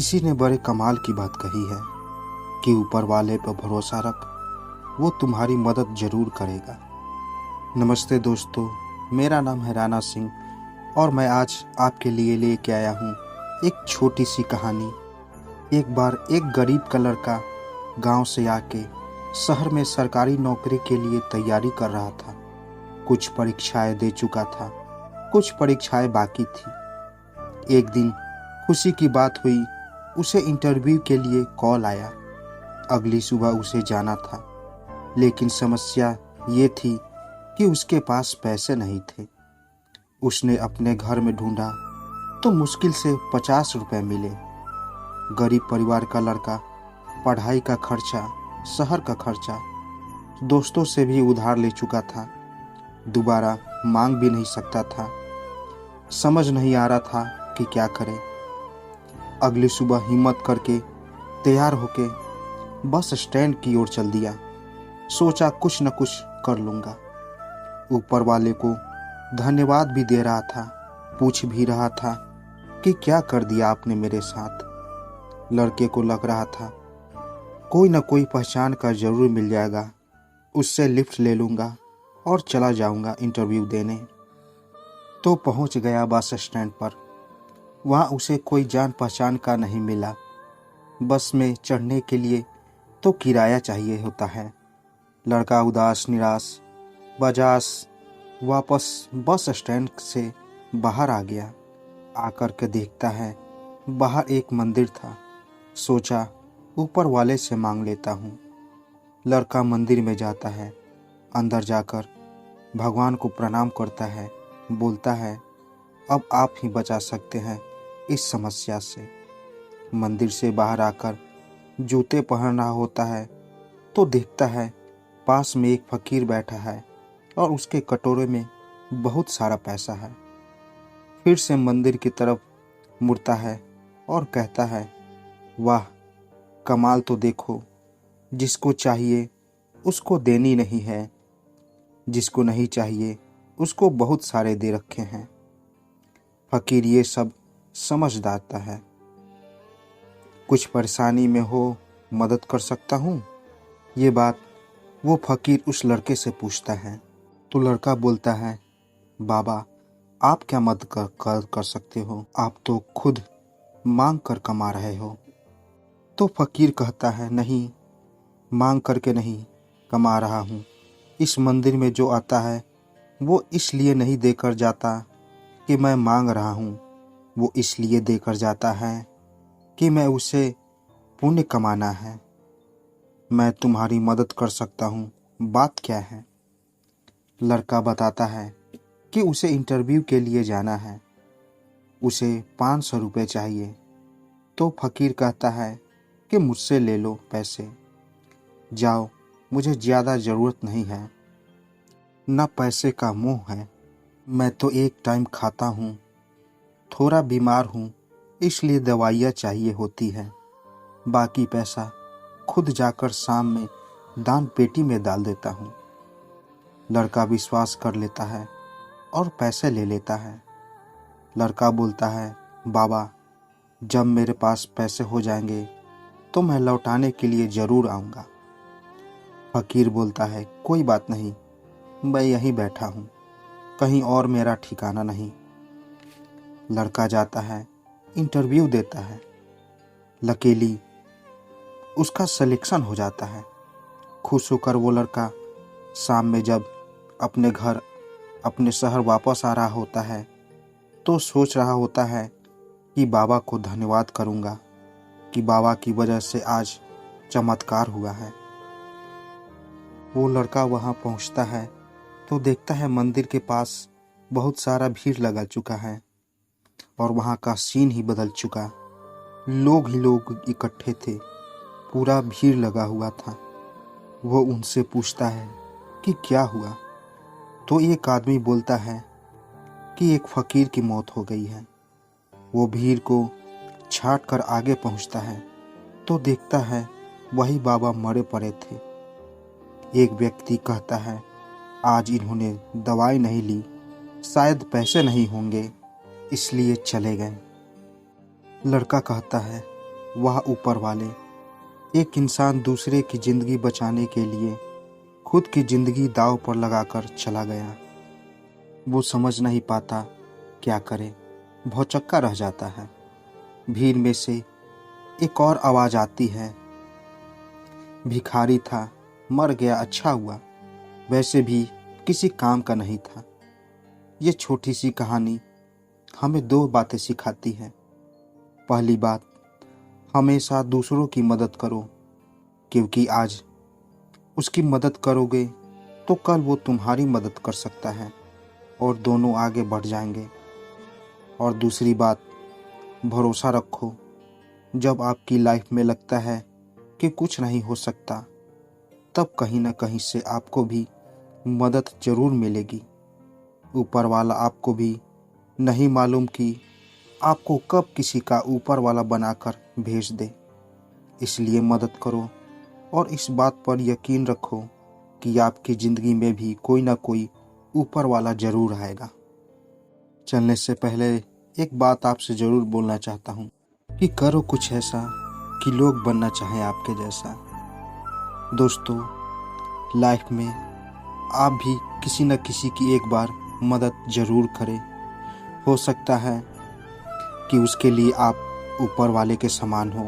किसी ने बड़े कमाल की बात कही है कि ऊपर वाले पर भरोसा रख, वो तुम्हारी मदद जरूर करेगा। नमस्ते दोस्तों, मेरा नाम है राणा सिंह और मैं आज आपके लिए लेके आया हूँ एक छोटी सी कहानी। एक बार एक गरीब का लड़का गांव से आके शहर में सरकारी नौकरी के लिए तैयारी कर रहा था। कुछ परीक्षाएं दे चुका था, कुछ परीक्षाएं बाकी थी। एक दिन खुशी की बात हुई, उसे इंटरव्यू के लिए कॉल आया। अगली सुबह उसे जाना था, लेकिन समस्या ये थी कि उसके पास पैसे नहीं थे। उसने अपने घर में ढूंढा तो मुश्किल से 50 रुपए मिले। गरीब परिवार का लड़का पढ़ाई का खर्चा, शहर का खर्चा, दोस्तों से भी उधार ले चुका था। दोबारा मांग भी नहीं सकता था। समझ नहीं आ रहा था कि क्या करे। अगली सुबह हिम्मत करके तैयार होके बस स्टैंड की ओर चल दिया। सोचा कुछ न कुछ कर लूँगा। ऊपर वाले को धन्यवाद भी दे रहा था, पूछ भी रहा था कि क्या कर दिया आपने मेरे साथ। लड़के को लग रहा था कोई न कोई पहचान का जरूर मिल जाएगा, उससे लिफ्ट ले लूँगा और चला जाऊँगा इंटरव्यू देने। तो पहुँच गया बस स्टैंड पर। वहाँ उसे कोई जान पहचान का नहीं मिला। बस में चढ़ने के लिए तो किराया चाहिए होता है। लड़का उदास निराश बजास वापस बस स्टैंड से बाहर आ गया। आकर के देखता है बाहर एक मंदिर था। सोचा ऊपर वाले से मांग लेता हूँ। लड़का मंदिर में जाता है। अंदर जाकर भगवान को प्रणाम करता है। बोलता है अब आप ही बचा सकते हैं इस समस्या से। मंदिर से बाहर आकर जूते पहन रहा होता है तो देखता है पास में एक फकीर बैठा है और उसके कटोरे में बहुत सारा पैसा है। फिर से मंदिर की तरफ मुड़ता है और कहता है वाह, कमाल तो देखो, जिसको चाहिए उसको देनी नहीं है, जिसको नहीं चाहिए उसको बहुत सारे दे रखे हैं। फकीर ये सब समझदार है। कुछ परेशानी में हो, मदद कर सकता हूँ। ये बात वो फकीर उस लड़के से पूछता है तो लड़का बोलता है बाबा, आप क्या मदद कर सकते हो, आप तो खुद मांग कर कमा रहे हो। तो फकीर कहता है नहीं, मांग करके नहीं कमा रहा हूँ। इस मंदिर में जो आता है वो इसलिए नहीं देकर जाता कि मैं मांग रहा हूँ, वो इसलिए देकर जाता है कि मैं उसे पुण्य कमाना है। मैं तुम्हारी मदद कर सकता हूँ, बात क्या है। लड़का बताता है कि उसे इंटरव्यू के लिए जाना है, उसे 500 रुपये चाहिए। तो फकीर कहता है कि मुझसे ले लो पैसे, जाओ, मुझे ज़्यादा ज़रूरत नहीं है, ना पैसे का मोह है। मैं तो एक टाइम खाता हूँ, थोड़ा बीमार हूँ, इसलिए दवाइयाँ चाहिए होती हैं। बाकी पैसा खुद जाकर शाम में दान पेटी में डाल देता हूँ। लड़का विश्वास कर लेता है और पैसे ले लेता है। लड़का बोलता है बाबा, जब मेरे पास पैसे हो जाएंगे तो मैं लौटाने के लिए ज़रूर आऊँगा। फकीर बोलता है कोई बात नहीं, मैं यहीं बैठा हूँ, कहीं और मेरा ठिकाना नहीं। लड़का जाता है, इंटरव्यू देता है। लकीली उसका सिलेक्शन हो जाता है। खुश होकर वो लड़का शाम में जब अपने घर, अपने शहर वापस आ रहा होता है तो सोच रहा होता है कि बाबा को धन्यवाद करूँगा कि बाबा की वजह से आज चमत्कार हुआ है। वो लड़का वहाँ पहुँचता है तो देखता है मंदिर के पास बहुत सारा भीड़ लगा चुका है और वहाँ का सीन ही बदल चुका। लोग ही लोग इकट्ठे थे, पूरा भीड़ लगा हुआ था। वो उनसे पूछता है कि क्या हुआ। तो एक आदमी बोलता है कि एक फकीर की मौत हो गई है। वो भीड़ को छाट कर आगे पहुँचता है तो देखता है वही बाबा मरे पड़े थे। एक व्यक्ति कहता है आज इन्होंने दवाई नहीं ली, शायद पैसे नहीं होंगे इसलिए चले गए। लड़का कहता है वह ऊपर वाले। एक इंसान दूसरे की ज़िंदगी बचाने के लिए खुद की ज़िंदगी दांव पर लगाकर चला गया। वो समझ नहीं पाता क्या करे, भौचक्का रह जाता है। भीड़ में से एक और आवाज़ आती है, भिखारी था, मर गया, अच्छा हुआ, वैसे भी किसी काम का नहीं था। ये छोटी सी कहानी हमें दो बातें सिखाती है। पहली बात, हमेशा दूसरों की मदद करो, क्योंकि आज उसकी मदद करोगे तो कल वो तुम्हारी मदद कर सकता है और दोनों आगे बढ़ जाएंगे। और दूसरी बात, भरोसा रखो। जब आपकी लाइफ में लगता है कि कुछ नहीं हो सकता, तब कहीं ना कहीं से आपको भी मदद ज़रूर मिलेगी। ऊपर वाला आपको भी नहीं मालूम कि आपको कब किसी का ऊपर वाला बनाकर भेज दे। इसलिए मदद करो और इस बात पर यकीन रखो कि आपकी ज़िंदगी में भी कोई ना कोई ऊपर वाला ज़रूर आएगा। चलने से पहले एक बात आपसे ज़रूर बोलना चाहता हूँ कि करो कुछ ऐसा कि लोग बनना चाहें आपके जैसा। दोस्तों, लाइफ में आप भी किसी न किसी की एक बार मदद ज़रूर करें। हो सकता है कि उसके लिए आप ऊपर वाले के समान हो।